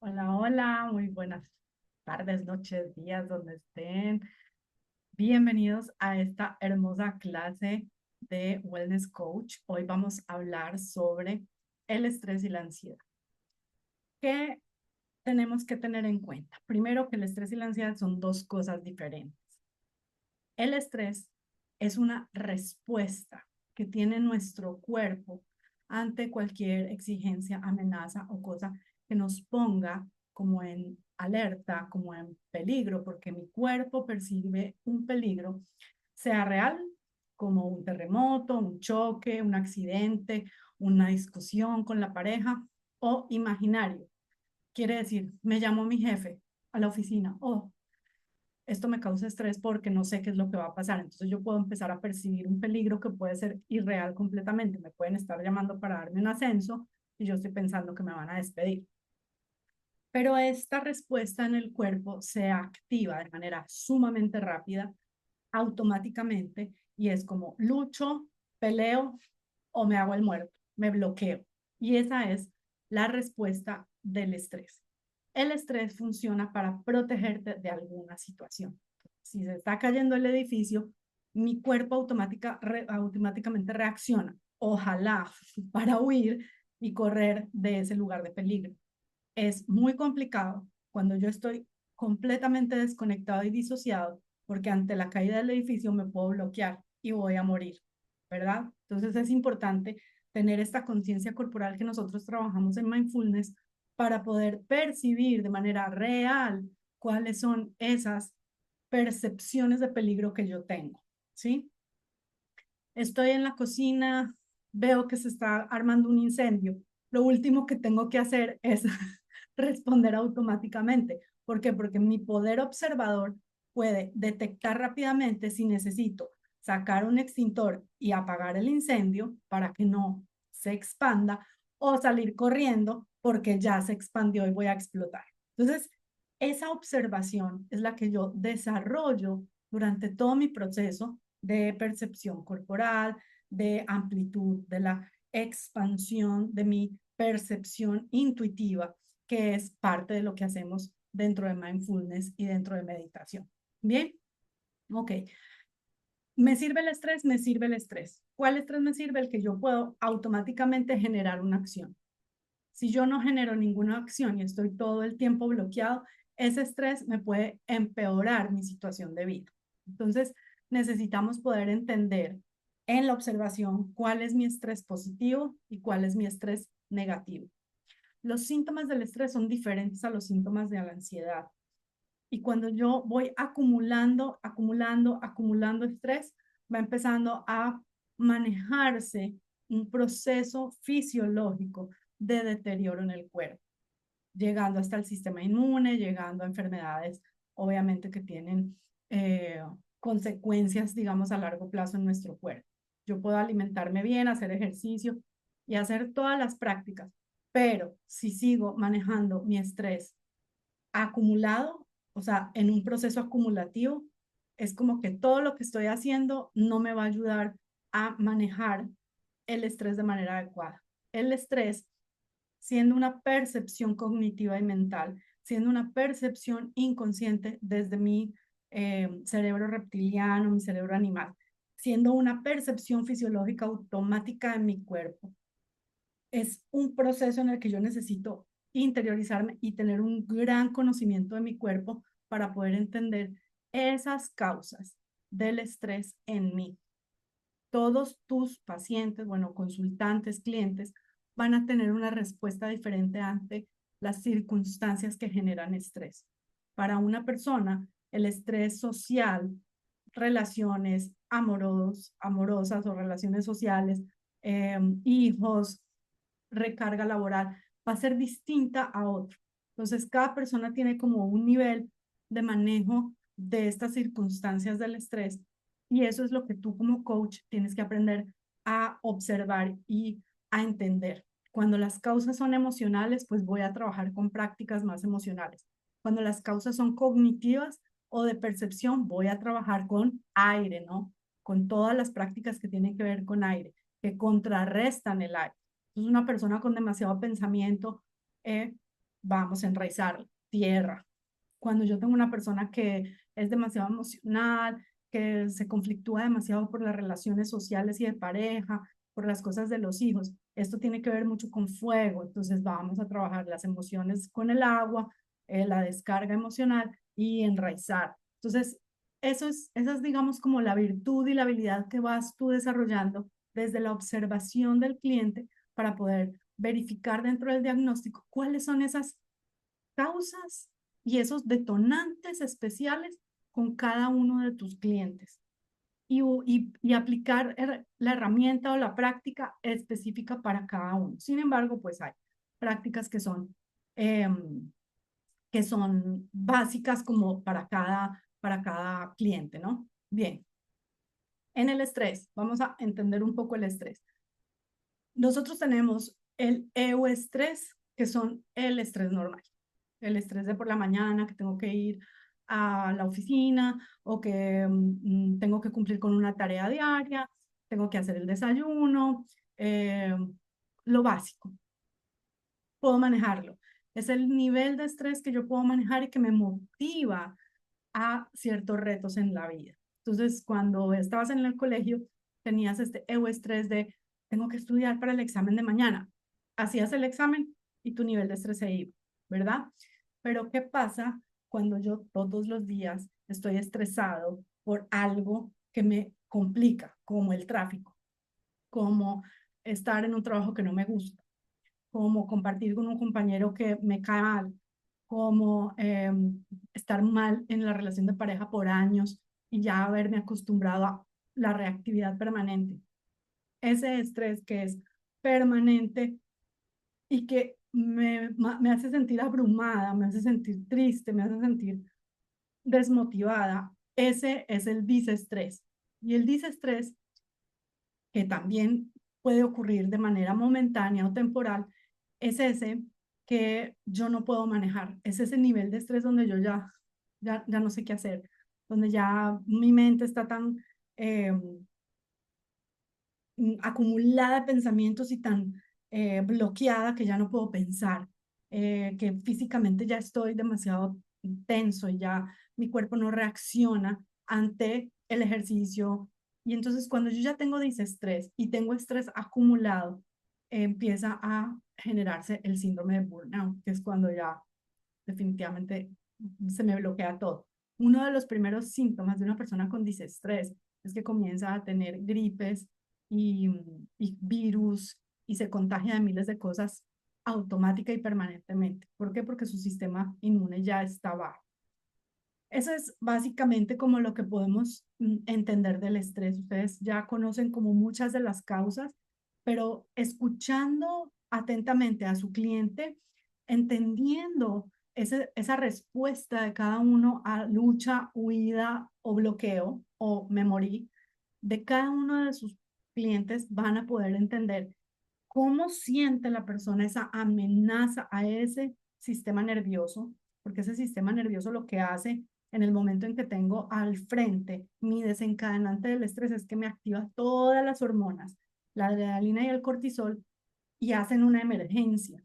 Hola, hola, muy buenas tardes, noches, días, donde estén. Bienvenidos a esta hermosa clase de Wellness Coach. Hoy vamos a hablar sobre el estrés y la ansiedad. ¿Qué tenemos que tener en cuenta? Primero, que el estrés y la ansiedad son dos cosas diferentes. El estrés es una respuesta que tiene nuestro cuerpo ante cualquier exigencia, amenaza o cosa que nos ponga como en alerta, como en peligro, porque mi cuerpo percibe un peligro, sea real, como un terremoto, un choque, un accidente, una discusión con la pareja, o imaginario. Quiere decir, me llamó mi jefe a la oficina, o esto me causa estrés porque no sé qué es lo que va a pasar. Entonces yo puedo empezar a percibir un peligro que puede ser irreal completamente. Me pueden estar llamando para darme un ascenso y yo estoy pensando que me van a despedir. Pero esta respuesta en el cuerpo se activa de manera sumamente rápida, automáticamente, y es como lucho, peleo o me hago el muerto, me bloqueo. Y esa es la respuesta del estrés. El estrés funciona para protegerte de alguna situación. Si se está cayendo el edificio, mi cuerpo automáticamente reacciona, ojalá, para huir y correr de ese lugar de peligro. Es muy complicado cuando yo estoy completamente desconectado y disociado, porque ante la caída del edificio me puedo bloquear y voy a morir, ¿verdad? Entonces es importante tener esta conciencia corporal que nosotros trabajamos en mindfulness para poder percibir de manera real cuáles son esas percepciones de peligro que yo tengo, ¿sí? Estoy en la cocina, veo que se está armando un incendio. Lo último que tengo que hacer es responder automáticamente. ¿Por qué? Porque mi poder observador puede detectar rápidamente si necesito sacar un extintor y apagar el incendio para que no se expanda o salir corriendo porque ya se expandió y voy a explotar. Entonces, esa observación es la que yo desarrollo durante todo mi proceso de percepción corporal, de amplitud, de la expansión de mi percepción intuitiva, que es parte de lo que hacemos dentro de mindfulness y dentro de meditación. Bien, ok. ¿Me sirve el estrés? Me sirve el estrés. ¿Cuál estrés me sirve? El que yo puedo automáticamente generar una acción. Si yo no genero ninguna acción y estoy todo el tiempo bloqueado, ese estrés me puede empeorar mi situación de vida. Entonces, necesitamos poder entender en la observación cuál es mi estrés positivo y cuál es mi estrés negativo. Los síntomas del estrés son diferentes a los síntomas de la ansiedad. Y cuando yo voy acumulando estrés, va empezando a manejarse un proceso fisiológico de deterioro en el cuerpo, llegando hasta el sistema inmune, llegando a enfermedades, obviamente, que tienen consecuencias, digamos, a largo plazo en nuestro cuerpo. Yo puedo alimentarme bien, hacer ejercicio y hacer todas las prácticas, pero si sigo manejando mi estrés acumulado, o sea, en un proceso acumulativo, es como que todo lo que estoy haciendo no me va a ayudar a manejar el estrés de manera adecuada. El estrés, siendo una percepción cognitiva y mental, siendo una percepción inconsciente desde mi cerebro reptiliano, mi cerebro animal, siendo una percepción fisiológica automática en mi cuerpo, es un proceso en el que yo necesito interiorizarme y tener un gran conocimiento de mi cuerpo para poder entender esas causas del estrés en mí. Todos tus pacientes, bueno, consultantes, clientes, van a tener una respuesta diferente ante las circunstancias que generan estrés. Para una persona, el estrés social, relaciones amorosas o relaciones sociales, hijos, recarga laboral, va a ser distinta a otro. Entonces, cada persona tiene como un nivel de manejo de estas circunstancias del estrés y eso es lo que tú como coach tienes que aprender a observar y a entender. Cuando las causas son emocionales, pues voy a trabajar con prácticas más emocionales. Cuando las causas son cognitivas o de percepción, voy a trabajar con aire, ¿no? Con todas las prácticas que tienen que ver con aire, que contrarrestan el aire. Entonces, una persona con demasiado pensamiento vamos a enraizar tierra. Cuando yo tengo una persona que es demasiado emocional, que se conflictúa demasiado por las relaciones sociales y de pareja, por las cosas de los hijos, esto tiene que ver mucho con fuego. Entonces vamos a trabajar las emociones con el agua, la descarga emocional y enraizar. Entonces, esa es, digamos, como la virtud y la habilidad que vas tú desarrollando desde la observación del cliente para poder verificar dentro del diagnóstico cuáles son esas causas y esos detonantes especiales con cada uno de tus clientes y aplicar la herramienta o la práctica específica para cada uno. Sin embargo, pues hay prácticas eh, que son básicas como para cada cliente, ¿no? Bien, en el estrés, vamos a entender un poco el estrés. Nosotros tenemos el euestrés, que son el estrés normal, el estrés de por la mañana, que tengo que ir a la oficina o que tengo que cumplir con una tarea diaria, tengo que hacer el desayuno, lo básico. Puedo manejarlo. Es el nivel de estrés que yo puedo manejar y que me motiva a ciertos retos en la vida. Entonces, cuando estabas en el colegio, tenías este estrés de tengo que estudiar para el examen de mañana. Hacías el examen y tu nivel de estrés se iba, ¿verdad? Pero ¿qué pasa cuando yo todos los días estoy estresado por algo que me complica, como el tráfico, como estar en un trabajo que no me gusta, como compartir con un compañero que me cae mal, como estar mal en la relación de pareja por años y ya haberme acostumbrado a la reactividad permanente? Ese estrés que es permanente y que me hace sentir abrumada, me hace sentir triste, me hace sentir desmotivada, ese es el disestrés. Y el disestrés, que también puede ocurrir de manera momentánea o temporal, es ese que yo no puedo manejar. Es ese nivel de estrés donde yo ya no sé qué hacer, donde ya mi mente está tan eh, acumulada de pensamientos y tan bloqueada que ya no puedo pensar, que físicamente ya estoy demasiado tenso y ya mi cuerpo no reacciona ante el ejercicio. Y entonces cuando yo ya tengo disestrés y tengo estrés acumulado, empieza a generarse el síndrome de burnout, que es cuando ya definitivamente se me bloquea todo. Uno de los primeros síntomas de una persona con disestrés es que comienza a tener gripes y, y virus y se contagia de miles de cosas automática y permanentemente. ¿Por qué? Porque su sistema inmune ya está bajo. Eso es básicamente como lo que podemos entender del estrés. Ustedes ya conocen como muchas de las causas, pero escuchando atentamente a su cliente, entendiendo esa respuesta de cada uno a lucha, huida o bloqueo o memoria de cada uno de sus clientes, van a poder entender cómo siente la persona esa amenaza a ese sistema nervioso, porque ese sistema nervioso lo que hace en el momento en que tengo al frente mi desencadenante del estrés es que me activa todas las hormonas, la adrenalina y el cortisol, y hacen una emergencia.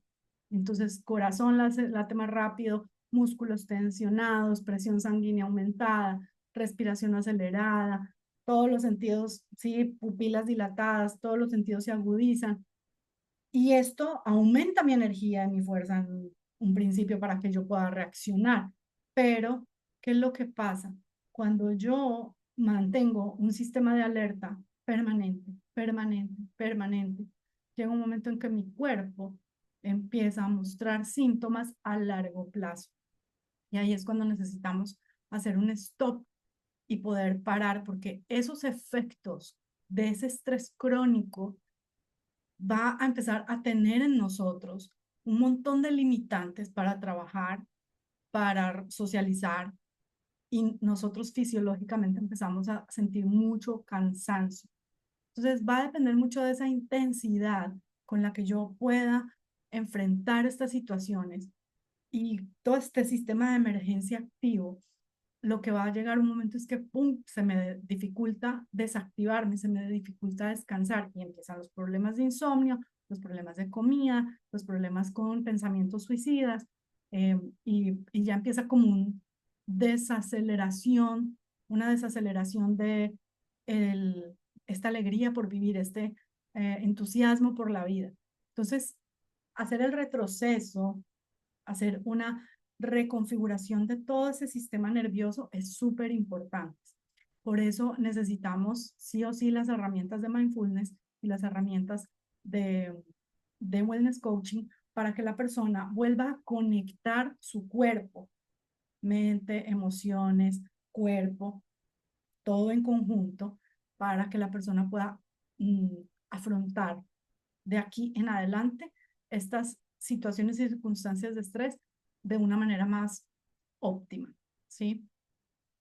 Entonces, corazón late más rápido, músculos tensionados, presión sanguínea aumentada, respiración acelerada, todos los sentidos, sí, pupilas dilatadas, todos los sentidos se agudizan y esto aumenta mi energía y mi fuerza en un principio para que yo pueda reaccionar. Pero, ¿qué es lo que pasa? Cuando yo mantengo un sistema de alerta permanente, permanente, permanente, llega un momento en que mi cuerpo empieza a mostrar síntomas a largo plazo. Y ahí es cuando necesitamos hacer un stop y poder parar, porque esos efectos de ese estrés crónico va a empezar a tener en nosotros un montón de limitantes para trabajar, para socializar, y nosotros fisiológicamente empezamos a sentir mucho cansancio. Entonces va a depender mucho de esa intensidad con la que yo pueda enfrentar estas situaciones y todo este sistema de emergencia activo. Lo que va a llegar un momento es que, ¡pum!, se me dificulta desactivarme, se me dificulta descansar y empiezan los problemas de insomnio, los problemas de comida, los problemas con pensamientos suicidas, y ya empieza como desaceleración, una desaceleración de el, esta alegría por vivir, este entusiasmo por la vida. Entonces, hacer el retroceso, hacer una reconfiguración de todo ese sistema nervioso es súper importante. Por eso necesitamos sí o sí las herramientas de mindfulness y las herramientas de wellness coaching para que la persona vuelva a conectar su cuerpo, mente, emociones, cuerpo, todo en conjunto, para que la persona pueda afrontar de aquí en adelante estas situaciones y circunstancias de estrés de una manera más óptima, ¿sí?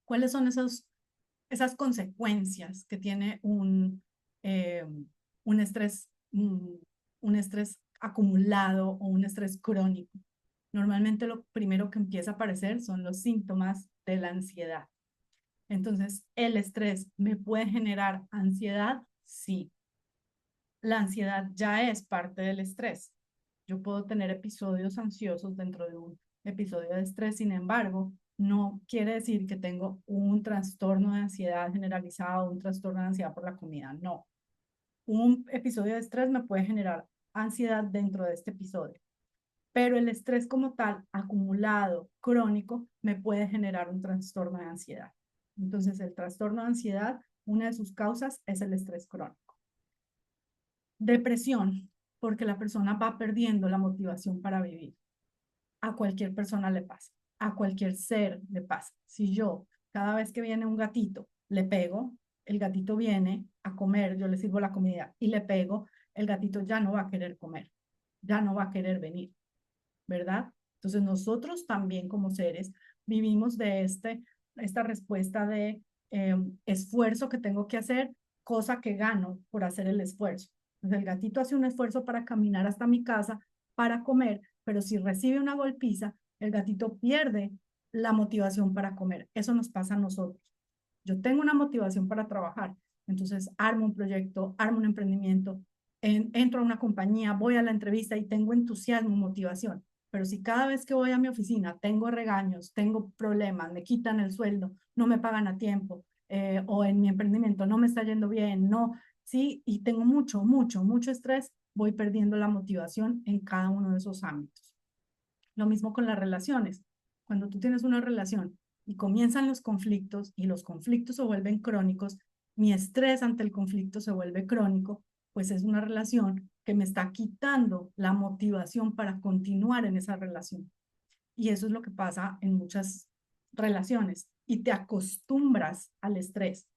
¿Cuáles son esas consecuencias que tiene un estrés, un estrés acumulado o un estrés crónico? Normalmente lo primero que empieza a aparecer son los síntomas de la ansiedad. Entonces, ¿el estrés me puede generar ansiedad? Sí. La ansiedad ya es parte del estrés. Yo puedo tener episodios ansiosos dentro de un episodio de estrés, sin embargo, no quiere decir que tengo un trastorno de ansiedad generalizado, un trastorno de ansiedad por la comida, no. Un episodio de estrés me puede generar ansiedad dentro de este episodio, pero el estrés como tal, acumulado, crónico, me puede generar un trastorno de ansiedad. Entonces, el trastorno de ansiedad, una de sus causas es el estrés crónico. Depresión, porque la persona va perdiendo la motivación para vivir. A cualquier persona le pasa, a cualquier ser le pasa. Si yo, cada vez que viene un gatito, le pego, el gatito viene a comer, yo le sirvo la comida y le pego, el gatito ya no va a querer comer, ya no va a querer venir, ¿verdad? Entonces nosotros también como seres vivimos de esta respuesta de esfuerzo que tengo que hacer, cosa que gano por hacer el esfuerzo. Entonces el gatito hace un esfuerzo para caminar hasta mi casa, para comer, pero si recibe una golpiza, el gatito pierde la motivación para comer. Eso nos pasa a nosotros. Yo tengo una motivación para trabajar, entonces armo un proyecto, armo un emprendimiento, entro a una compañía, voy a la entrevista y tengo entusiasmo, motivación. Pero si cada vez que voy a mi oficina tengo regaños, tengo problemas, me quitan el sueldo, no me pagan a tiempo, o en mi emprendimiento no me está yendo bien, no, sí, y tengo mucho estrés, voy perdiendo la motivación en cada uno de esos ámbitos. Lo mismo con las relaciones. Cuando tú tienes una relación y comienzan los conflictos y los conflictos se vuelven crónicos, mi estrés ante el conflicto se vuelve crónico, pues es una relación que me está quitando la motivación para continuar en esa relación. Y eso es lo que pasa en muchas relaciones y te acostumbras al estrés.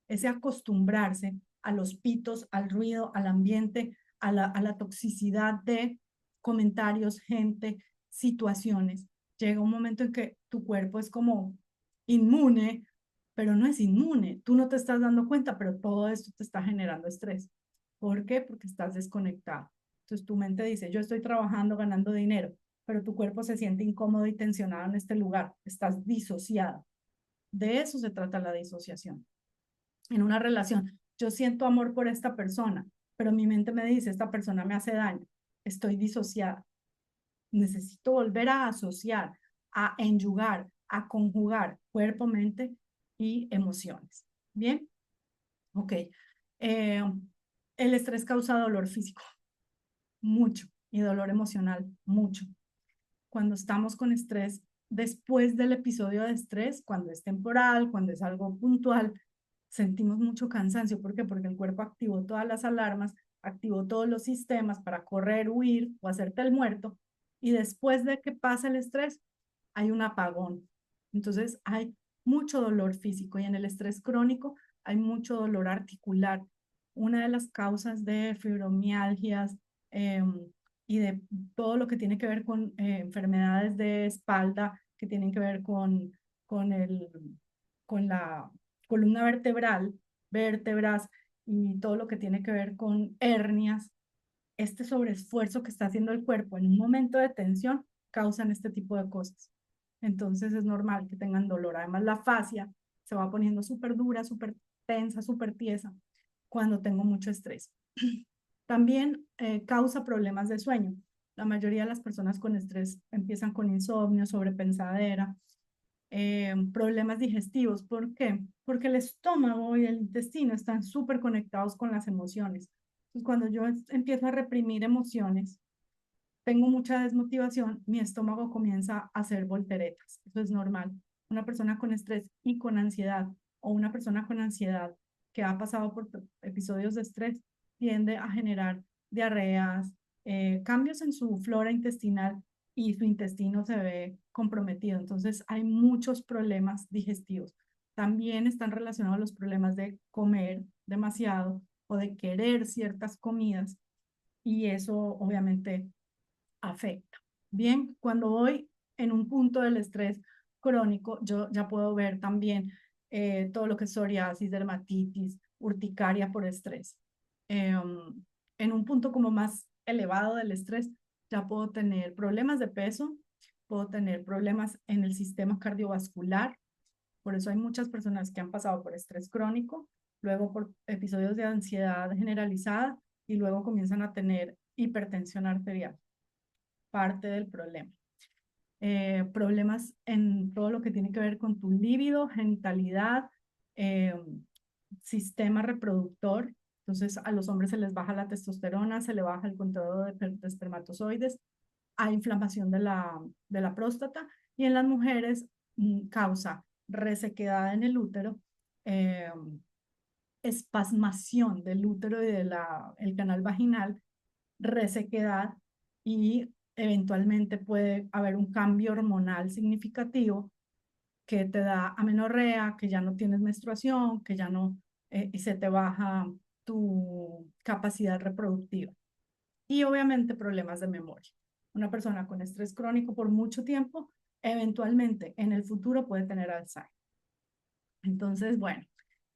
Ese acostumbrarse a los pitos, al ruido, al ambiente, a la toxicidad de comentarios, gente, situaciones. Llega un momento en que tu cuerpo es como inmune, pero no es inmune. Tú no te estás dando cuenta, pero todo esto te está generando estrés. ¿Por qué? Porque estás desconectado. Entonces tu mente dice, yo estoy trabajando, ganando dinero, pero tu cuerpo se siente incómodo y tensionado en este lugar. Estás disociado. De eso se trata la disociación. En una relación, yo siento amor por esta persona, pero mi mente me dice, esta persona me hace daño. Estoy disociada. Necesito volver a asociar, a enyugar, a conjugar cuerpo, mente y emociones. ¿Bien? Ok. El estrés causa dolor físico, mucho, y dolor emocional, mucho. Cuando estamos con estrés, después del episodio de estrés, cuando es temporal, cuando es algo puntual, sentimos mucho cansancio. ¿Por qué? Porque el cuerpo activó todas las alarmas, activó todos los sistemas para correr, huir o hacerte el muerto. Y después de que pasa el estrés, hay un apagón. Entonces hay mucho dolor físico y en el estrés crónico hay mucho dolor articular. Una de las causas de fibromialgias, y de todo lo que tiene que ver con enfermedades de espalda, que tienen que ver con, el, con la columna vertebral, vértebras y todo lo que tiene que ver con hernias, este sobreesfuerzo que está haciendo el cuerpo en un momento de tensión causan este tipo de cosas. Entonces es normal que tengan dolor. Además, la fascia se va poniendo súper dura, súper tensa, súper tiesa cuando tengo mucho estrés. También causa problemas de sueño. La mayoría de las personas con estrés empiezan con insomnio, sobrepensadera, problemas digestivos. ¿Por qué? Porque el estómago y el intestino están súper conectados con las emociones. Entonces, cuando yo empiezo a reprimir emociones, tengo mucha desmotivación, mi estómago comienza a hacer volteretas. Eso es normal. Una persona con estrés y con ansiedad, o una persona con ansiedad que ha pasado por episodios de estrés, tiende a generar diarreas, cambios en su flora intestinal, y su intestino se ve comprometido. Entonces hay muchos problemas digestivos. También están relacionados los problemas de comer demasiado o de querer ciertas comidas, y eso obviamente afecta. Bien, cuando voy en un punto del estrés crónico, yo ya puedo ver también todo lo que es psoriasis, dermatitis, urticaria por estrés. En un punto como más elevado del estrés, ya puedo tener problemas de peso, puedo tener problemas en el sistema cardiovascular. Por eso hay muchas personas que han pasado por estrés crónico, luego por episodios de ansiedad generalizada, y luego comienzan a tener hipertensión arterial, parte del problema. Problemas en todo lo que tiene que ver con tu líbido, genitalidad, eh, sistema reproductor. Entonces a los hombres se les baja la testosterona, se le baja el conteo de espermatozoides, hay inflamación de la próstata, y en las mujeres causa resequedad en el útero, eh, espasmación del útero y del el canal vaginal, resequedad, y eventualmente puede haber un cambio hormonal significativo que te da amenorrea, que ya no tienes menstruación, que ya no, y se te baja tu capacidad reproductiva. Y obviamente problemas de memoria. Una persona con estrés crónico por mucho tiempo, eventualmente en el futuro puede tener Alzheimer. Entonces, bueno,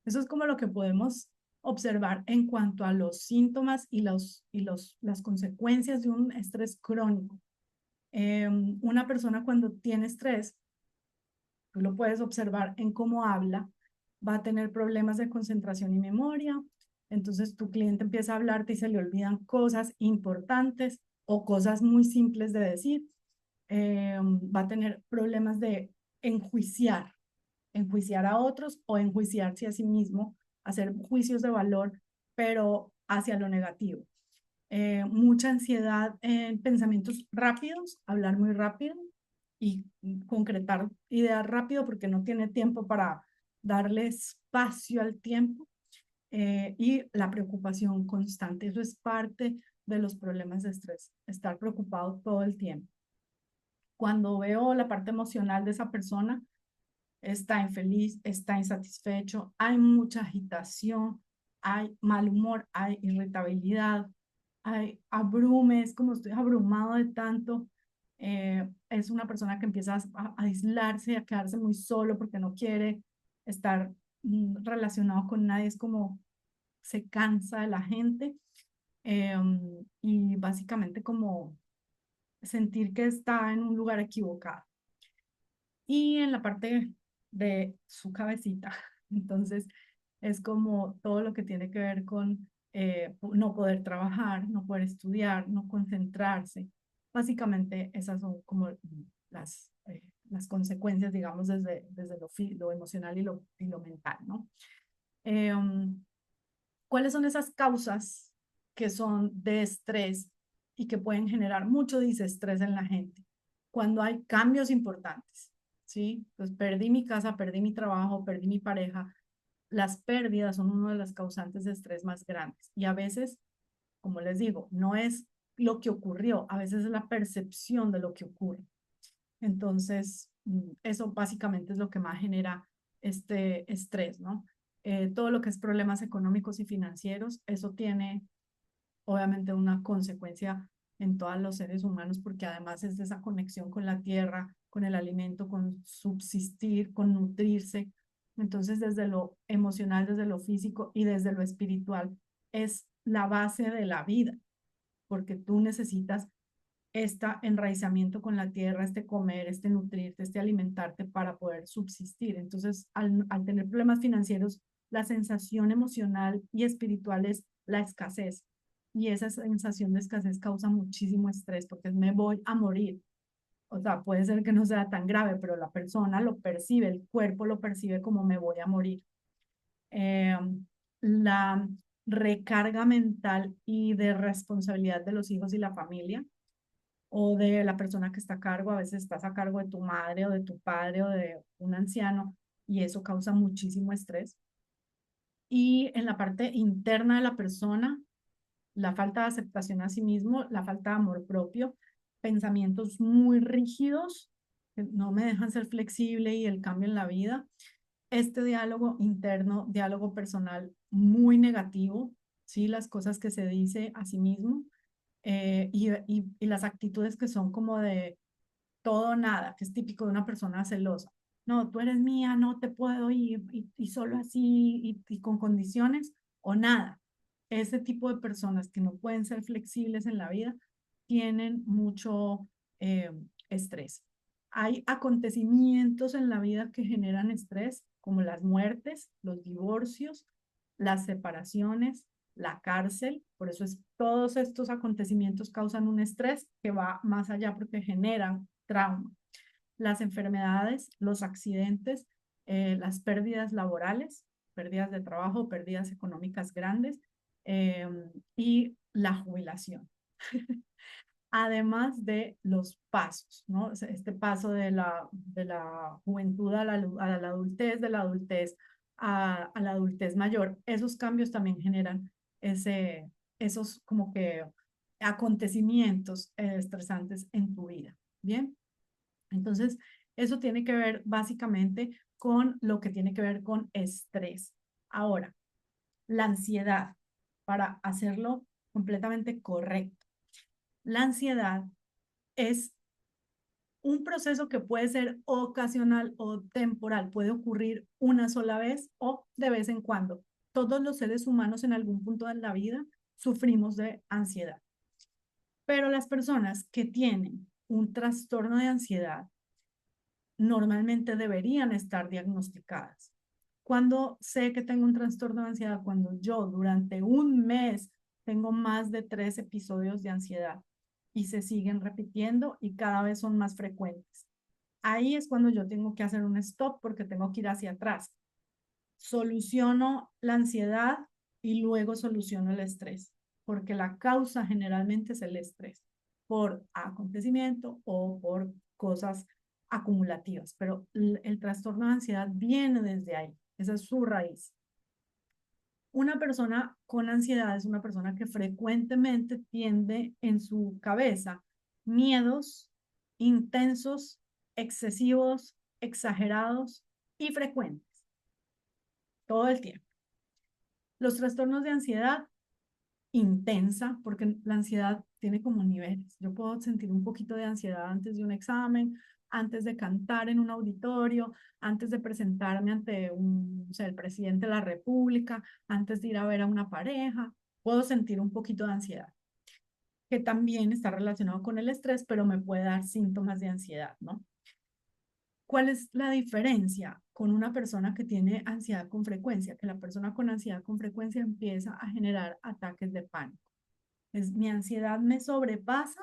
eso es como lo que podemos observar en cuanto a los síntomas y las consecuencias de un estrés crónico. Una persona cuando tiene estrés, tú lo puedes observar en cómo habla, va a tener problemas de concentración y memoria. Entonces tu cliente empieza a hablarte y se le olvidan cosas importantes o cosas muy simples de decir. Va a tener problemas de enjuiciar, enjuiciar a otros o enjuiciarse a sí mismo, hacer juicios de valor, pero hacia lo negativo. Mucha ansiedad en pensamientos rápidos, hablar muy rápido y concretar ideas rápido porque no tiene tiempo para darle espacio al tiempo, y la preocupación constante. Eso es parte de los problemas de estrés, estar preocupado todo el tiempo. Cuando veo la parte emocional de esa persona, está infeliz, está insatisfecho, hay mucha agitación, hay mal humor, hay irritabilidad, hay abrumes, como estoy abrumado de tanto. Es una persona que empieza a aislarse, a quedarse muy solo porque no quiere estar relacionado con nadie, es como se cansa de la gente, eh, y básicamente como sentir que está en un lugar equivocado. Y en la parte de su cabecita, entonces es como todo lo que tiene que ver con no poder trabajar, no poder estudiar, no concentrarse. Básicamente esas son como las consecuencias, digamos, desde lo emocional y lo mental, ¿no? Um, ¿Cuáles son esas causas que son de estrés y que pueden generar mucho disestrés en la gente? Cuando hay cambios importantes, ¿sí? Pues perdí mi casa, perdí mi trabajo, perdí mi pareja. Las pérdidas son una de las causantes de estrés más grandes. Y a veces, como les digo, no es lo que ocurrió, a veces es la percepción de lo que ocurre. Entonces, eso básicamente es lo que más genera este estrés, ¿no? Todo lo que es problemas económicos y financieros, eso tiene obviamente una consecuencia en todos los seres humanos, porque además es de esa conexión con la tierra, con el alimento, con subsistir, con nutrirse. Entonces, desde lo emocional, desde lo físico y desde lo espiritual, es la base de la vida, porque tú necesitas este enraizamiento con la tierra, este comer, este nutrirte, este alimentarte para poder subsistir. Entonces, al tener problemas financieros, la sensación emocional y espiritual es la escasez. y esa sensación de escasez causa muchísimo estrés porque me voy a morir. O sea, puede ser que no sea tan grave, pero la persona lo percibe, el cuerpo lo percibe como me voy a morir. Eh, la recarga mental y de responsabilidad de los hijos y la familia o de la persona que está a cargo, a veces estás a cargo de tu madre o de tu padre o de un anciano y eso causa muchísimo estrés. Y en la parte interna de la persona, la falta de aceptación a sí mismo, la falta de amor propio, pensamientos muy rígidos que no me dejan ser flexible y el cambio en la vida, este diálogo interno, diálogo personal muy negativo, ¿sí? Las cosas que se dice a sí mismo y las actitudes que son como de todo o nada, que es típico de una persona celosa. No, tú eres mía, no te puedo ir y solo así y con condiciones o nada. Ese tipo de personas que no pueden ser flexibles en la vida tienen mucho estrés. Hay acontecimientos en la vida que generan estrés, como las muertes, los divorcios, las separaciones, la cárcel. Por eso es, todos estos acontecimientos causan un estrés que va más allá porque generan trauma. Las enfermedades, los accidentes, las pérdidas laborales, pérdidas de trabajo, pérdidas económicas grandes eh, y la jubilación. Además de los pasos, ¿no? Este paso de la juventud a la adultez, de la adultez a la adultez mayor, esos cambios también generan esos como que acontecimientos estresantes en tu vida. Bien, entonces eso tiene que ver básicamente con lo que tiene que ver con estrés. Ahora, la ansiedad, para hacerlo completamente correcto. La ansiedad es un proceso que puede ser ocasional o temporal, puede ocurrir una sola vez o de vez en cuando. Todos los seres humanos en algún punto de la vida sufrimos de ansiedad, pero las personas que tienen un trastorno de ansiedad normalmente deberían estar diagnosticadas. Cuando sé que tengo un trastorno de ansiedad, cuando yo durante un mes tengo más de 3 episodios de ansiedad y se siguen repitiendo y cada vez son más frecuentes. Ahí es cuando yo tengo que hacer un stop porque tengo que ir hacia atrás. Soluciono la ansiedad y luego soluciono el estrés, porque la causa generalmente es el estrés por acontecimiento o por cosas acumulativas, pero el trastorno de ansiedad viene desde ahí, esa es su raíz. Una persona con ansiedad es una persona que frecuentemente tiene en su cabeza miedos intensos, excesivos, exagerados y frecuentes, todo el tiempo. Los trastornos de ansiedad intensa, porque la ansiedad tiene como niveles. Yo puedo sentir un poquito de ansiedad antes de un examen, antes de cantar en un auditorio, antes de presentarme ante un, o sea, el presidente de la República, antes de ir a ver a una pareja. Puedo sentir un poquito de ansiedad, que también está relacionado con el estrés, pero me puede dar síntomas de ansiedad, ¿no? ¿Cuál es la diferencia con una persona que tiene ansiedad con frecuencia? Que la persona con ansiedad con frecuencia empieza a generar ataques de pánico. Mi ansiedad me sobrepasa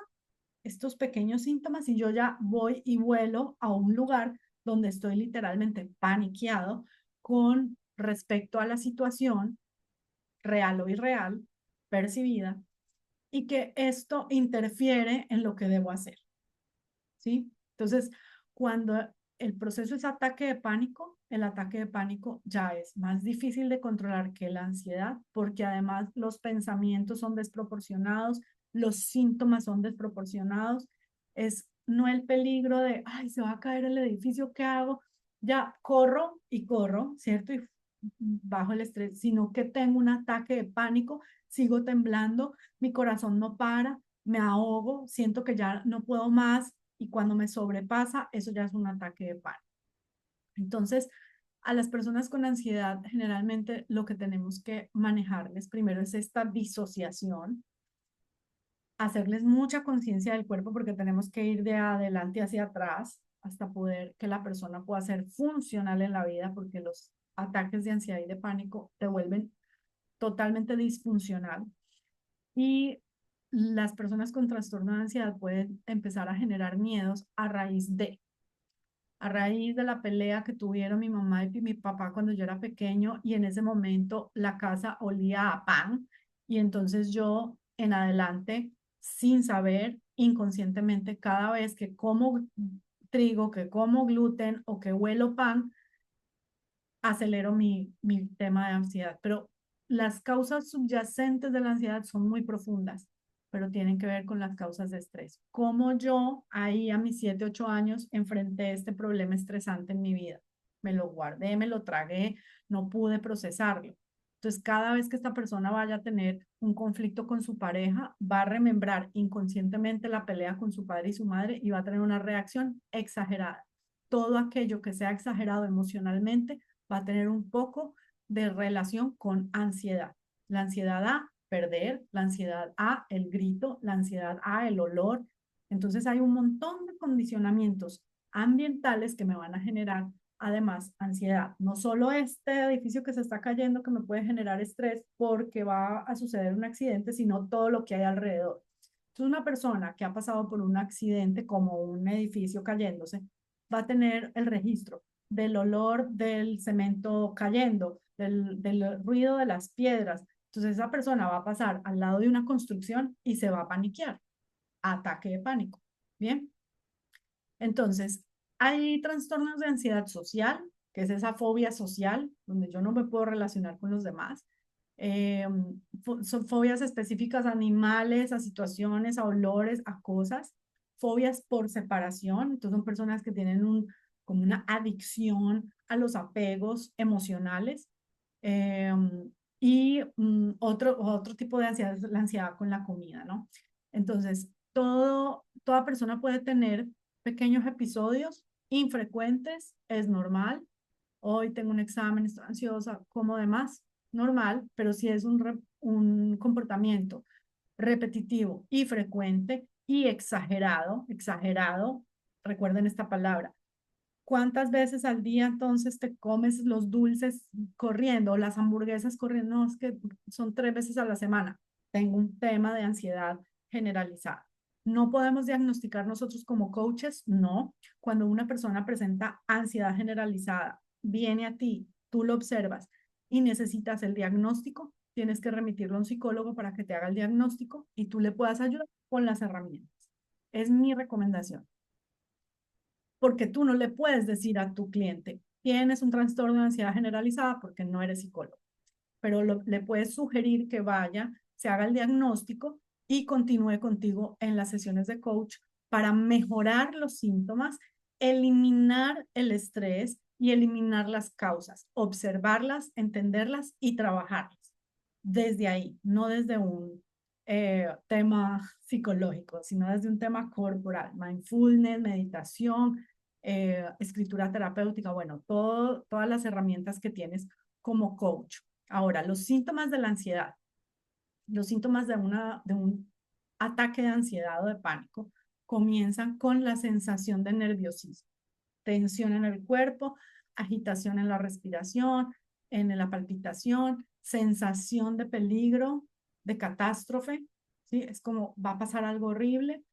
estos pequeños síntomas y yo ya voy y vuelo a un lugar donde estoy literalmente paniqueado con respecto a la situación real o irreal, percibida, y que esto interfiere en lo que debo hacer. ¿Sí? Entonces, cuando el proceso es ataque de pánico, el ataque de pánico ya es más difícil de controlar que la ansiedad, porque además los pensamientos son desproporcionados, los síntomas son desproporcionados, es no el peligro de, ay, se va a caer el edificio, ¿qué hago? Ya corro y corro, ¿cierto? Y bajo el estrés, sino que tengo un ataque de pánico, sigo temblando, mi corazón no para, me ahogo, siento que ya no puedo más, y cuando me sobrepasa, eso ya es un ataque de pánico. Entonces, a las personas con ansiedad, generalmente lo que tenemos que manejarles primero es esta disociación, hacerles mucha conciencia del cuerpo porque tenemos que ir de adelante hacia atrás hasta poder que la persona pueda ser funcional en la vida porque los ataques de ansiedad y de pánico te vuelven totalmente disfuncional. Y las personas con trastorno de ansiedad pueden empezar a generar miedos a raíz de la pelea que tuvieron mi mamá y mi papá cuando yo era pequeño y en ese momento la casa olía a pan y entonces yo en adelante, sin saber, inconscientemente, cada vez que como trigo, que como gluten o que huelo pan, acelero mi tema de ansiedad. Pero las causas subyacentes de la ansiedad son muy profundas, pero tienen que ver con las causas de estrés. Como yo ahí a mis 7, 8 años enfrenté este problema estresante en mi vida. Me lo guardé, me lo tragué, no pude procesarlo. Entonces, cada vez que esta persona vaya a tener un conflicto con su pareja, va a remembrar inconscientemente la pelea con su padre y su madre y va a tener una reacción exagerada. Todo aquello que sea exagerado emocionalmente va a tener un poco de relación con ansiedad. La ansiedad a perder, la ansiedad a el grito, la ansiedad a el olor. Entonces hay un montón de condicionamientos ambientales que me van a generar además ansiedad. No solo este edificio que se está cayendo que me puede generar estrés porque va a suceder un accidente, sino todo lo que hay alrededor. Entonces una persona que ha pasado por un accidente como un edificio cayéndose va a tener el registro del olor del cemento cayendo, del ruido de las piedras. Entonces esa persona va a pasar al lado de una construcción y se va a paniquear, ataque de pánico. Bien, entonces hay trastornos de ansiedad social, que es esa fobia social, donde yo no me puedo relacionar con los demás. Eh, Son fobias específicas a animales, a situaciones, a olores, a cosas. Fobias por separación, entonces son personas que tienen como una adicción a los apegos emocionales. Eh, y otro tipo de ansiedad es la ansiedad con la comida, ¿no? Entonces, toda persona puede tener pequeños episodios infrecuentes, es normal. Hoy tengo un examen, estoy ansiosa, como demás, normal, pero si es un comportamiento repetitivo y frecuente y exagerado, recuerden esta palabra. ¿Cuántas veces al día entonces te comes los dulces corriendo o las hamburguesas corriendo? No, es que son 3 veces a la semana. Tengo un tema de ansiedad generalizada. ¿No podemos diagnosticar nosotros como coaches? No. Cuando una persona presenta ansiedad generalizada, viene a ti, tú lo observas y necesitas el diagnóstico, tienes que remitirlo a un psicólogo para que te haga el diagnóstico y tú le puedas ayudar con las herramientas. Es mi recomendación porque tú no le puedes decir a tu cliente, tienes un trastorno de ansiedad generalizada porque no eres psicólogo, pero le puedes sugerir que vaya, se haga el diagnóstico y continúe contigo en las sesiones de coach para mejorar los síntomas, eliminar el estrés y eliminar las causas, observarlas, entenderlas y trabajarlas desde ahí, no desde un tema psicológico, sino desde un tema corporal, mindfulness, meditación, escritura terapéutica, bueno, todas las herramientas que tienes como coach. Ahora, los síntomas de la ansiedad, los síntomas de un ataque de ansiedad o de pánico comienzan con la sensación de nerviosismo, tensión en el cuerpo, agitación en la respiración, en la palpitación, sensación de peligro, de catástrofe, ¿sí? Es como va a pasar algo horrible,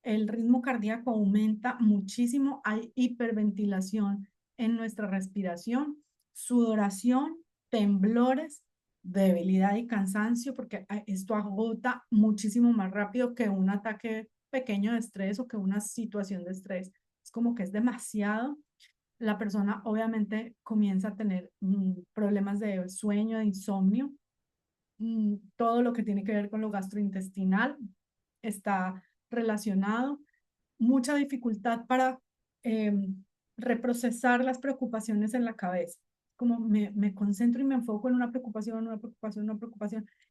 el ritmo cardíaco aumenta muchísimo, hay hiperventilación en nuestra respiración, sudoración, temblores, debilidad y cansancio, porque esto agota muchísimo más rápido que un ataque pequeño de estrés o que una situación de estrés. Es como que es demasiado. La persona obviamente comienza a tener problemas de sueño, de insomnio, todo lo que tiene que ver con lo gastrointestinal está relacionado, mucha dificultad para eh, reprocesar las preocupaciones en la cabeza. Como me concentro y me enfoco en una preocupación,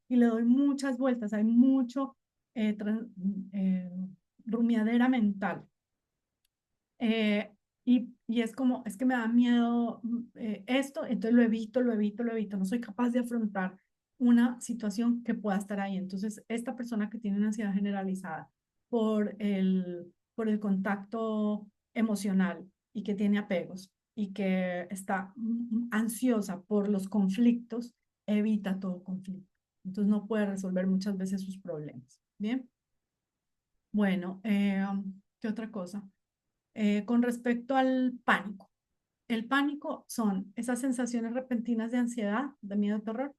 y le doy muchas vueltas, hay mucho eh, eh, rumiadera mental. Y es como, es que me da miedo esto, entonces lo evito, no soy capaz de afrontar una situación que pueda estar ahí. Entonces, esta persona que tiene una ansiedad generalizada por el contacto emocional y que tiene apegos y que está ansiosa por los conflictos, evita todo conflicto. Entonces no puede resolver muchas veces sus problemas. Bien, bueno, ¿qué otra cosa? Con respecto al pánico. El pánico son esas sensaciones repentinas de ansiedad, de miedo, terror,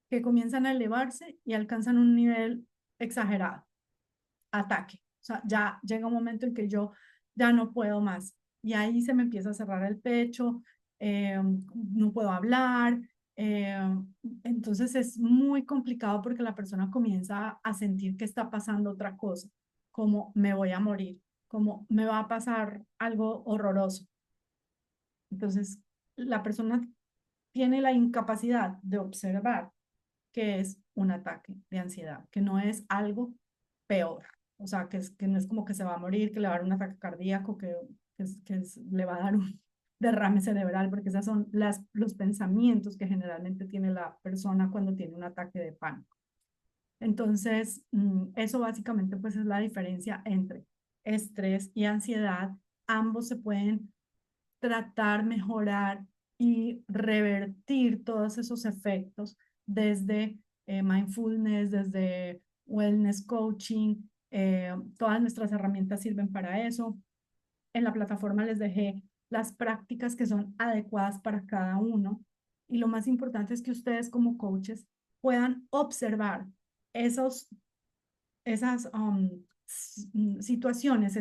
que comienzan a elevarse y alcanzan un nivel exagerado, ataque. O sea, ya llega un momento en que yo ya no puedo más. Y ahí se me empieza a cerrar el pecho, no puedo hablar. eh, entonces es muy complicado porque la persona comienza a sentir que está pasando otra cosa, como me voy a morir, como me va a pasar algo horroroso. Entonces, la persona tiene la incapacidad de observar que es un ataque de ansiedad, que no es algo peor. O sea, que no es como que se va a morir, que le va a dar un ataque cardíaco, le va a dar un derrame cerebral, porque esos son los pensamientos que generalmente tiene la persona cuando tiene un ataque de pánico. Entonces, eso básicamente pues es la diferencia entre estrés y ansiedad. Ambos se pueden tratar, mejorar y revertir todos esos efectos desde mindfulness, desde wellness coaching. Todas nuestras herramientas sirven para eso. En la plataforma les dejé las prácticas que son adecuadas para cada uno. Y lo más importante es que ustedes como coaches puedan observar esos esas situaciones,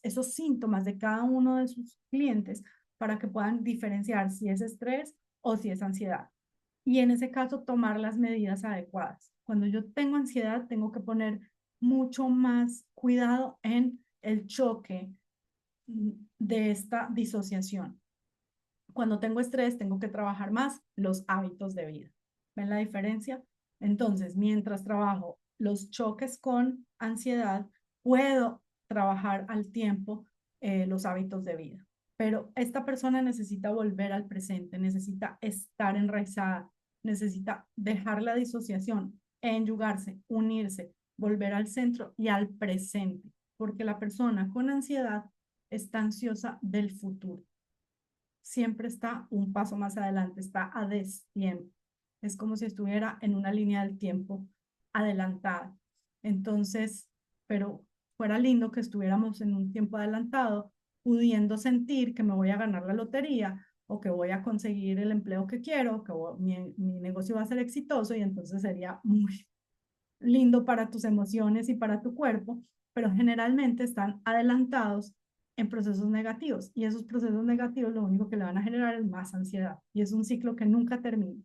esos síntomas de cada uno de sus clientes para que puedan diferenciar si es estrés o si es ansiedad. Y en ese caso, tomar las medidas adecuadas. Cuando yo tengo ansiedad, tengo que poner mucho más cuidado en el choque de esta disociación. Cuando tengo estrés, tengo que trabajar más los hábitos de vida. ¿Ven la diferencia? Entonces, mientras trabajo los choques con ansiedad, puedo trabajar al tiempo los hábitos de vida. Pero esta persona necesita volver al presente, necesita estar enraizada, necesita dejar la disociación, enyugarse, unirse, volver al centro y al presente, porque la persona con ansiedad está ansiosa del futuro, siempre está un paso más adelante, está a destiempo. Es como si estuviera en una línea del tiempo adelantada. Entonces, pero fuera lindo que estuviéramos en un tiempo adelantado, pudiendo sentir que me voy a ganar la lotería o que voy a conseguir el empleo que quiero, que mi negocio va a ser exitoso y entonces sería muy lindo para tus emociones y para tu cuerpo, pero generalmente están adelantados en procesos negativos y esos procesos negativos lo único que le van a generar es más ansiedad y es un ciclo que nunca termina.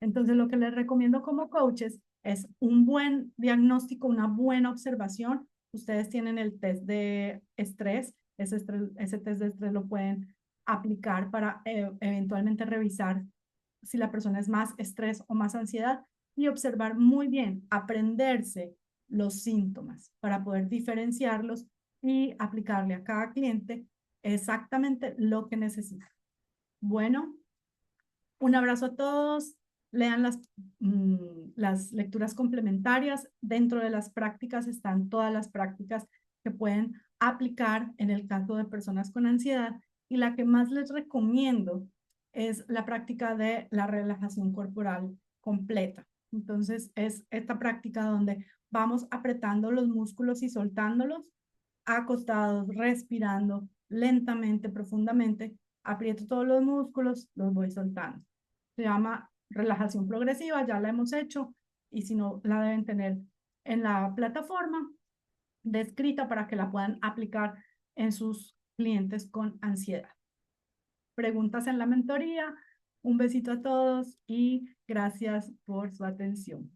Entonces lo que les recomiendo como coaches es un buen diagnóstico, una buena observación. Ustedes tienen el test de estrés, ese test de estrés lo pueden aplicar para eventualmente revisar si la persona es más estrés o más ansiedad y observar muy bien, aprenderse los síntomas para poder diferenciarlos y aplicarle a cada cliente exactamente lo que necesita. Bueno, un abrazo a todos. Lean las lecturas complementarias. Dentro de las prácticas están todas las prácticas que pueden aplicar en el caso de personas con ansiedad. Y la que más les recomiendo es la práctica de la relajación corporal completa. Entonces, es esta práctica donde vamos apretando los músculos y soltándolos, acostados, respirando lentamente, profundamente. Aprieto todos los músculos, los voy soltando. Se llama relajación progresiva, ya la hemos hecho y si no, la deben tener en la plataforma descrita para que la puedan aplicar en sus clientes con ansiedad. Preguntas en la mentoría. Un besito a todos y gracias por su atención.